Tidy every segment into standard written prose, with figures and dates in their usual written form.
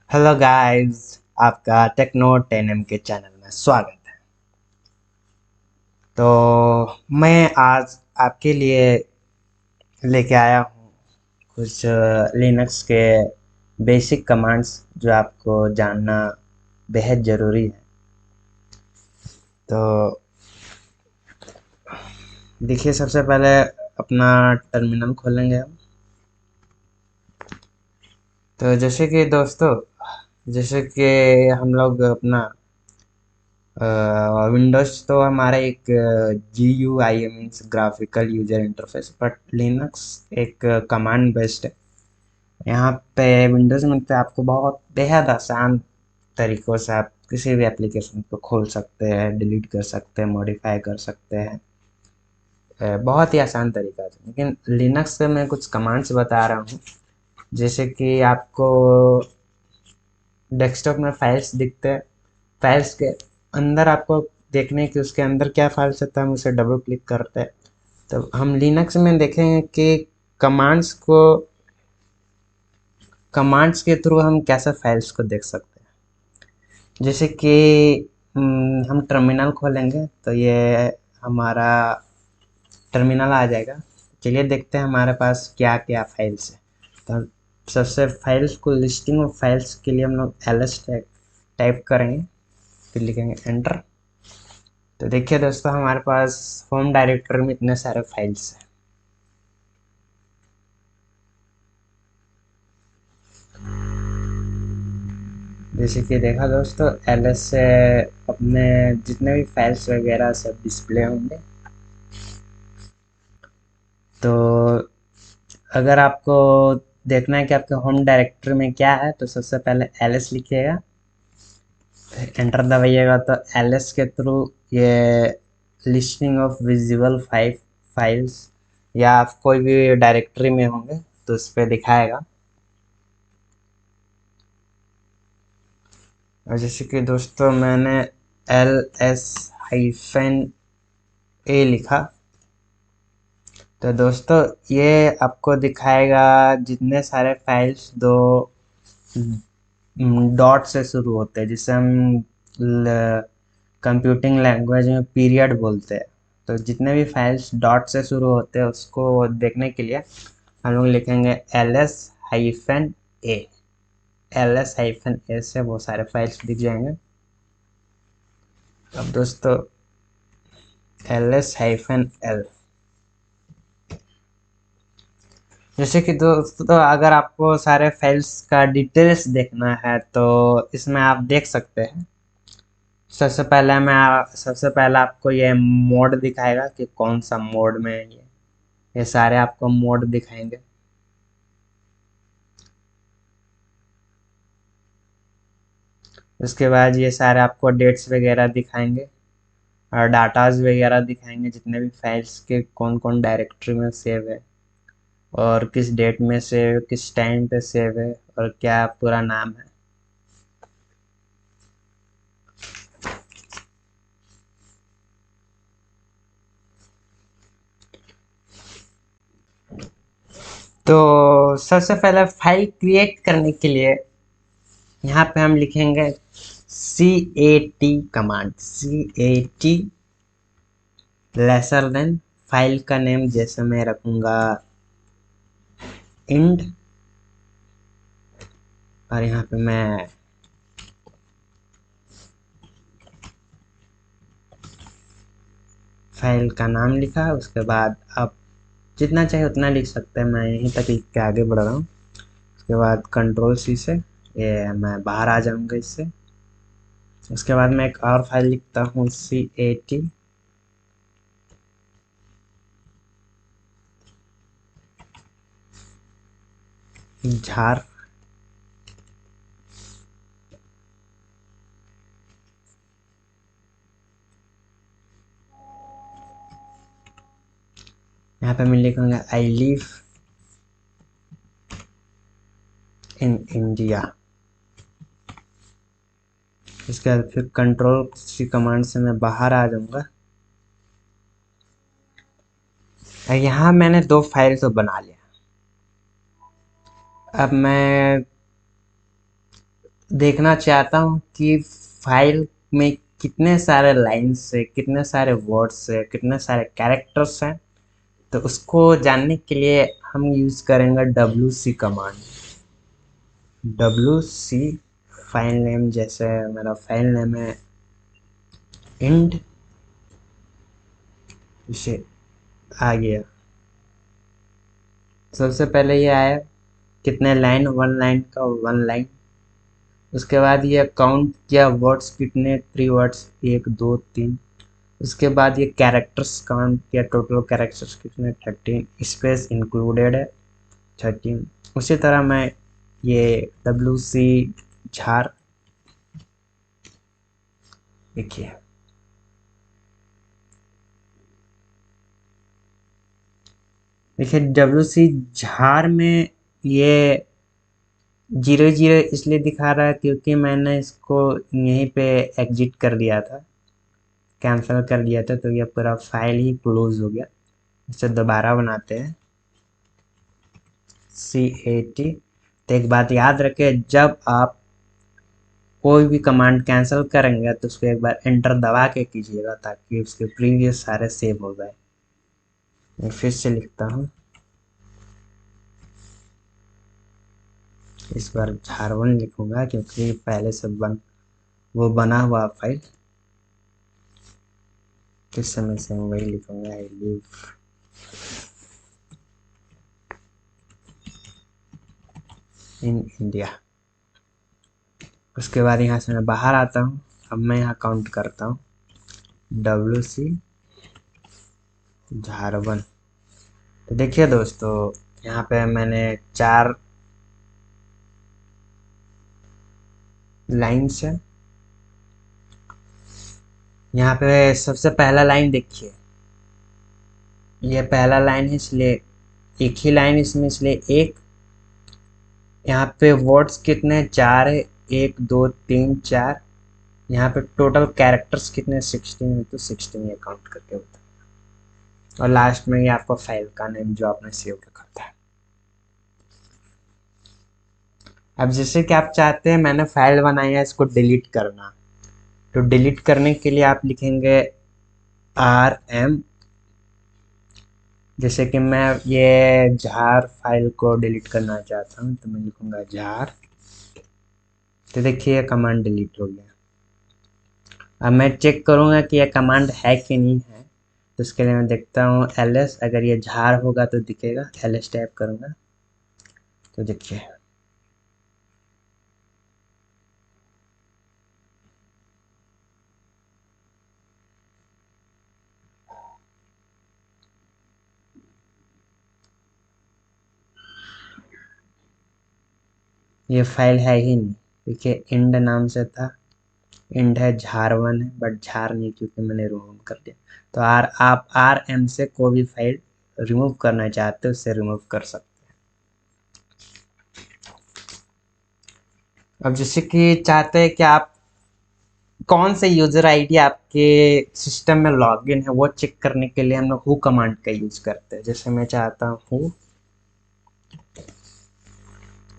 Hello guys. आपका techno 10M के channel में स्वागत है। तो मैं आज आपके लिए लेके आया हूँ कुछ लिनक्स के बेसिक कमांड्स जो आपको जानना बेहद ज़रूरी है। तो देखिए, सबसे पहले अपना टर्मिनल खोलेंगे हम। तो जैसे कि दोस्तों, जैसे कि हम लोग अपना विंडोज तो हमारा एक GUI means graphical user interface, but Linux एक कमांड बेस्ड है। यहाँ पे विंडोज में तो आपको बहुत बेहद आसान तरीक़ों से आप किसी भी एप्लीकेशन को खोल सकते हैं, डिलीट कर सकते हैं, मॉडिफाई कर सकते हैं। बहुत ही आसान तरीका है। लेकिन लिनक्स पे मैं कुछ कमांड्स बता रहा हूँ। जैसे कि आपको डेस्कटॉप में फाइल्स दिखते हैं, फाइल्स के अंदर आपको देखने की उसके अंदर क्या फाइल्स होता है, हम उसे डबल क्लिक करते हैं तो हम लिनक्स में देखेंगे कि कमांड्स को कमांड्स के थ्रू हम कैसे फाइल्स को देख सकते हैं। जैसे कि हम टर्मिनल खोलेंगे तो ये हमारा टर्मिनल आ जाएगा। चलिए देखते हैं हमारे पास क्या क्या फाइल्स है। तो सबसे फाइल्स को लिस्टिंग ऑफ फाइल्स के लिए हम लोग ls टाइप करेंगे, फिर लिखेंगे एंटर। तो देखिए दोस्तों, हमारे पास होम डायरेक्टरी में इतने सारे फाइल्स हैं। जैसे कि देखा दोस्तों, ls से अपने जितने भी फाइल्स वगैरह सब डिस्प्ले होंगे। तो अगर आपको देखना है कि आपके होम डायरेक्टरी में क्या है, तो सबसे पहले ls लिखिएगा, फिर एंटर दबाइएगा तो ls के थ्रू ये लिस्टिंग ऑफ विजिबल फाइल्स या आप कोई भी डायरेक्टरी में होंगे तो उस पर दिखाएगा। और जैसे कि दोस्तों मैंने ls-a लिखा, तो दोस्तों ये आपको दिखाएगा जितने सारे फाइल्स दो डॉट से शुरू होते हैं, जिसे हम कंप्यूटिंग लैंग्वेज में पीरियड बोलते हैं। तो जितने भी फाइल्स डॉट से शुरू होते हैं उसको देखने के लिए हम लोग लिखेंगे ls-a। ls-a से वो सारे फाइल्स दिख जाएंगे। अब दोस्तों ls-l, जैसे कि दोस्तों अगर आपको सारे फाइल्स का डिटेल्स देखना है तो इसमें आप देख सकते हैं। सबसे पहले आपको ये मोड दिखाएगा कि कौन सा मोड में है। ये सारे आपको मोड दिखाएंगे। उसके बाद ये सारे आपको डेट्स वगैरह दिखाएंगे और डाटाज वगैरह दिखाएंगे, जितने भी फाइल्स के कौन कौन डायरेक्टरी में सेव है और किस डेट में सेव, किस टाइम पे सेव है और क्या पूरा नाम है। तो सबसे पहले फाइल क्रिएट करने के लिए यहाँ पे हम लिखेंगे cat command. cat lesser than file का नेम, जैसे मैं रखूंगा इंड, और यहाँ पे मैं फाइल का नाम लिखा। उसके बाद आप जितना चाहे उतना लिख सकते हैं, मैं यहीं तक लिख के आगे बढ़ रहा हूँ। उसके बाद कंट्रोल-C से ये मैं बाहर आ जाऊंगा इससे। उसके बाद मैं एक और फाइल लिखता हूँ cat झार। यहाँ पे मैं लिखूंगा आई लिव इन इंडिया। इसके बाद फिर कंट्रोल-C कमांड से मैं बाहर आ जाऊंगा। यहाँ मैंने दो फाइल तो बना लिया। अब मैं देखना चाहता हूँ कि फाइल में कितने सारे लाइन्स है, कितने सारे वर्ड्स है, कितने सारे कैरेक्टर्स हैं। तो उसको जानने के लिए हम यूज़ करेंगे WC command. WC file name, जैसे मेरा फाइल नेम है इंड, इसे आ गया। सबसे पहले ये आया कितने लाइन, 1 लाइन का 1 लाइन। उसके बाद ये काउंट किया वर्ड्स कितने, 3 वर्ड्स, 1 2 3। उसके बाद ये कैरेक्टर्स काउंट किया, टोटल कैरेक्टर्स कितने, 13, स्पेस इंक्लूडेड है 13। उसी तरह मैं ये WC झार, देखिए देखिए WC झार में ये 0 0 इसलिए दिखा रहा है क्योंकि मैंने इसको यहीं पे एग्जिट कर दिया था, कैंसिल कर दिया था, तो ये पूरा फाइल ही क्लोज हो गया। इसे दोबारा बनाते हैं, CAT। तो एक बात याद रखें, जब आप कोई भी कमांड कैंसिल करेंगे तो उसको एक बार एंटर दबा के कीजिएगा ताकि उसके प्रीवियस सारे सेव हो जाए। मैं फिर से लिखता हूँ, इस बार झारवन लिखूंगा क्योंकि पहले से वो बना हुआ फाइल, किस समय से मैं वही लिखूंगा, आई लिव इन इंडिया। उसके बाद यहाँ से मैं बाहर आता हूँ। अब मैं यहाँ काउंट करता हूँ, WC झारवन। तो देखिए दोस्तों, यहाँ पे मैंने 4 लाइन्स है। यहाँ पे सबसे पहला लाइन देखिए, ये पहला लाइन है इसलिए एक ही लाइन इसमें, इसलिए एक। यहाँ पे वर्ड्स कितने, 4 है, 1 2 3 4। यहाँ पे टोटल कैरेक्टर्स कितने, 16 है, तो 16 ये काउंट करके होता है। और लास्ट में ये आपका फाइल का नेम जो आपने सेव रखा था। अब जैसे कि आप चाहते हैं, मैंने फाइल बनाई है इसको डिलीट करना, तो डिलीट करने के लिए आप लिखेंगे RM। जैसे कि मैं ये जार फाइल को डिलीट करना चाहता हूँ तो मैं लिखूंगा जार। तो देखिए कमांड डिलीट हो गया। अब मैं चेक करूंगा कि यह कमांड है कि नहीं है, तो उसके लिए मैं देखता हूँ LS, अगर ये झार होगा तो दिखेगा, LS टाइप करूंगा तो देखिए ये फाइल है ही नहीं। देखिए इंड नाम से था, इंड है, झार1 है, बट झार नहीं क्योंकि मैंने रिमूव कर दिया। तो आप RM से कोई भी फाइल रिमूव करना चाहते हो उससे रिमूव कर सकते हैं। अब जैसे कि चाहते हैं कि आप कौन से यूजर आईडी आपके सिस्टम में लॉगिन है वो चेक करने के लिए हम लोग हु कमांड का यूज करते हैं। जैसे मैं चाहता हूँ,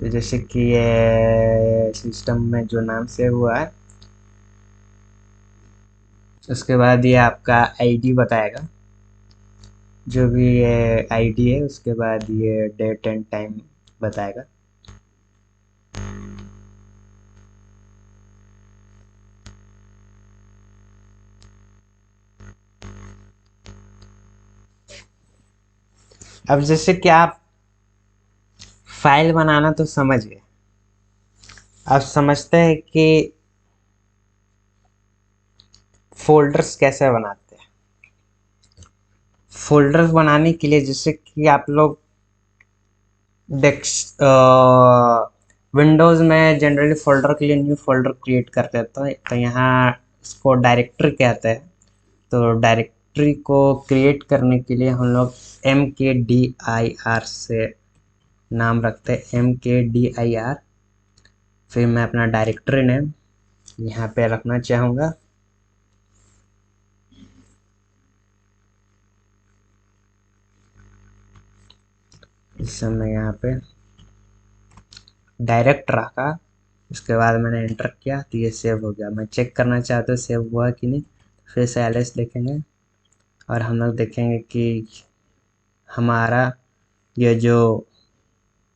तो जैसे कि ये सिस्टम में जो नाम सेव हुआ है, उसके बाद ये आपका आईडी बताएगा, जो भी ये आईडी है, उसके बाद ये डेट एंड टाइम बताएगा। अब जैसे कि आप फाइल बनाना तो समझ गए, आप समझते हैं कि फोल्डर्स कैसे बनाते हैं। फोल्डर्स बनाने के लिए जैसे कि आप लोग डेस्क विंडोज़ में जनरली फोल्डर के लिए न्यू फोल्डर क्रिएट कर देता है, तो यहाँ इसको डायरेक्टरी कहते हैं। तो डायरेक्टरी को क्रिएट करने के लिए हम लोग MKDIR से नाम रखते हैं, MKDIR। फिर मैं अपना डायरेक्टरी नेम यहाँ पे रखना चाहूँगा, इस समय यहाँ पे डायरेक्ट रखा। उसके बाद मैंने एंटर किया तो ये सेव हो गया। मैं चेक करना चाहता हूँ सेव हुआ कि नहीं, फिर से एलएस देखेंगे और हम लोग देखेंगे कि हमारा ये जो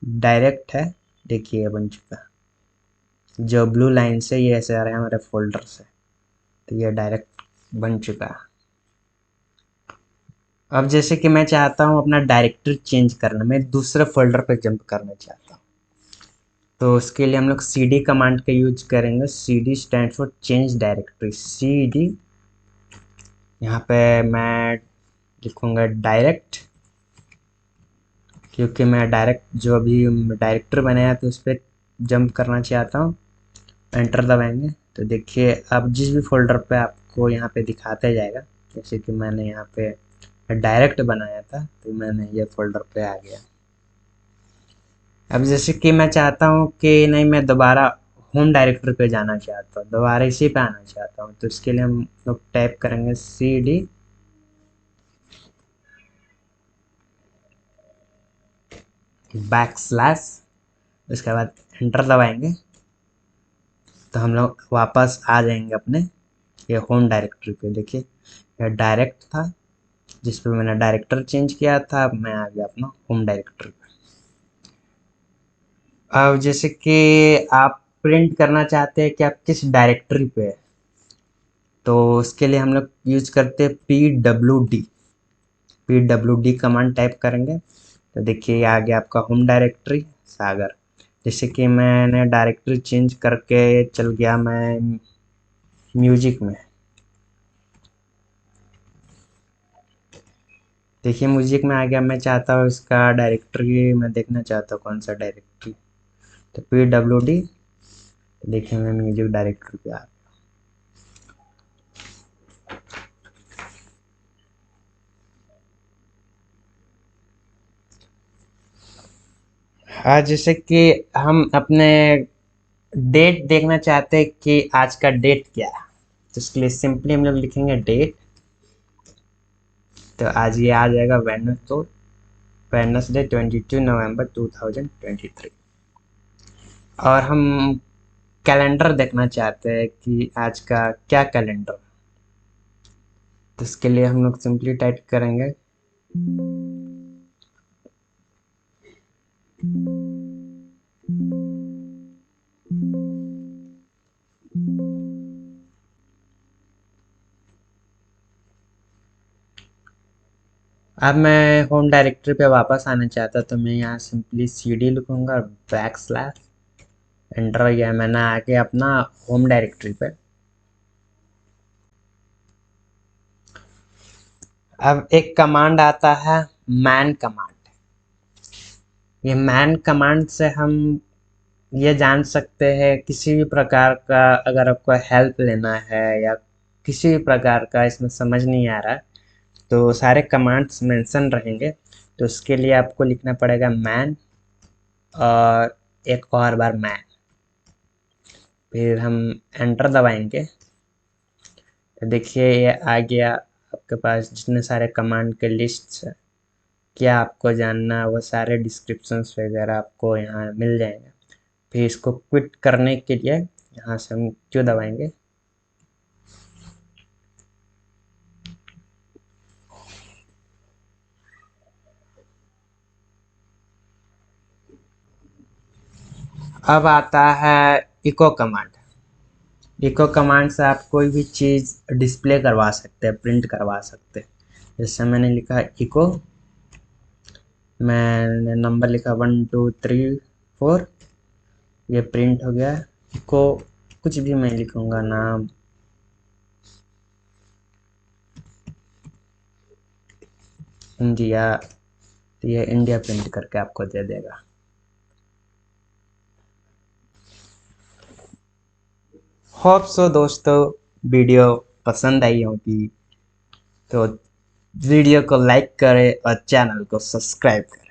डायरेक्ट है, देखिए बन चुका। जो ब्लू लाइन से ये ऐसे आ रहा है हमारे फोल्डर से, तो ये डायरेक्ट बन चुका है। अब जैसे कि मैं चाहता हूँ अपना डायरेक्टरी चेंज करना, मैं दूसरे फोल्डर पे जंप करना चाहता हूँ, तो उसके लिए हम लोग cd कमांड का यूज करेंगे। cd stand for change directory. cd यहाँ पे मैं लिखूँगा डायरेक्ट, क्योंकि मैं डायरेक्ट जो अभी डायरेक्टर बनाया तो उस पर जंप करना चाहता हूँ। एंटर दबाएंगे तो देखिए अब जिस भी फोल्डर पे आपको यहाँ पे दिखाता जाएगा। जैसे कि मैंने यहाँ पे डायरेक्ट बनाया था तो मैंने ये फोल्डर पे आ गया। अब जैसे कि मैं चाहता हूँ कि नहीं, मैं दोबारा होम डायरेक्टरी पे जाना चाहता हूँ, दोबारा इसी पे आना चाहता हूँ, तो इसके लिए हम लोग टाइप करेंगे cd बैकस्लैश, उसके बाद एंटर दबाएंगे तो हम लोग वापस आ जाएंगे अपने ये होम डायरेक्टरी पे। देखिए ये डायरेक्ट था जिस पे मैंने डायरेक्टर चेंज किया था, अब मैं आ गया अपना होम डायरेक्टरी पे। अब जैसे कि आप प्रिंट करना चाहते हैं कि आप किस डायरेक्टरी पे है, तो उसके लिए हम लोग यूज करते हैं pwd कमांड टाइप करेंगे तो देखिए ये आ गया आपका होम डायरेक्टरी सागर। जैसे कि मैंने डायरेक्टरी चेंज करके चल गया मैं म्यूजिक में। देखिए म्यूजिक में आ गया। मैं चाहता हूँ इसका डायरेक्टरी मैं देखना चाहता हूँ कौन सा डायरेक्टरी, तो pwd, देखिए मैं म्यूजिक डायरेक्टरी पे आ गया। जैसे कि हम अपने डेट देखना चाहते हैं कि आज का डेट क्या है, तो इसके लिए सिंपली हम लोग लिखेंगे डेट। तो आज ये आ जाएगा वेडनेसडे 22 नवंबर 2023। और हम कैलेंडर देखना चाहते हैं कि आज का क्या कैलेंडर, तो इसके लिए हम लोग सिंपली टाइप करेंगे अब मैं होम डायरेक्टरी पे वापस आना चाहता तो मैं यहाँ सिंपली cd लिखूंगा बैकस्लैश, एंटर किया, मैंने आके अपना होम डायरेक्टरी पे। अब एक कमांड आता है मैन कमांड। ये मैन कमांड से हम ये जान सकते हैं किसी भी प्रकार का अगर आपको हेल्प लेना है या किसी भी प्रकार का इसमें समझ नहीं आ रहा तो सारे कमांड्स मेंशन रहेंगे। तो उसके लिए आपको लिखना पड़ेगा मैन और एक और बार मैन, फिर हम एंटर दबाएंगे तो देखिए ये आ गया आपके पास जितने सारे कमांड के लिस्ट है। क्या आपको जानना है वो सारे डिस्क्रिप्शंस वगैरह आपको यहाँ मिल जाएंगे। फिर इसको क्विट करने के लिए यहाँ से हम क्यों दबाएंगे, अब आता है इको कमांड। इको कमांड से आप कोई भी चीज़ डिस्प्ले करवा सकते हैं, प्रिंट करवा सकते हैं। जैसे मैंने लिखा इको, मैंने नंबर लिखा 1 2 3 4, ये प्रिंट हो गया। इको कुछ भी मैं लिखूंगा नाम, इंडिया, तो ये इंडिया प्रिंट करके आपको दे देगा। होप सो दोस्तों वीडियो पसंद आई होगी, तो वीडियो को लाइक करें और चैनल को सब्सक्राइब करें।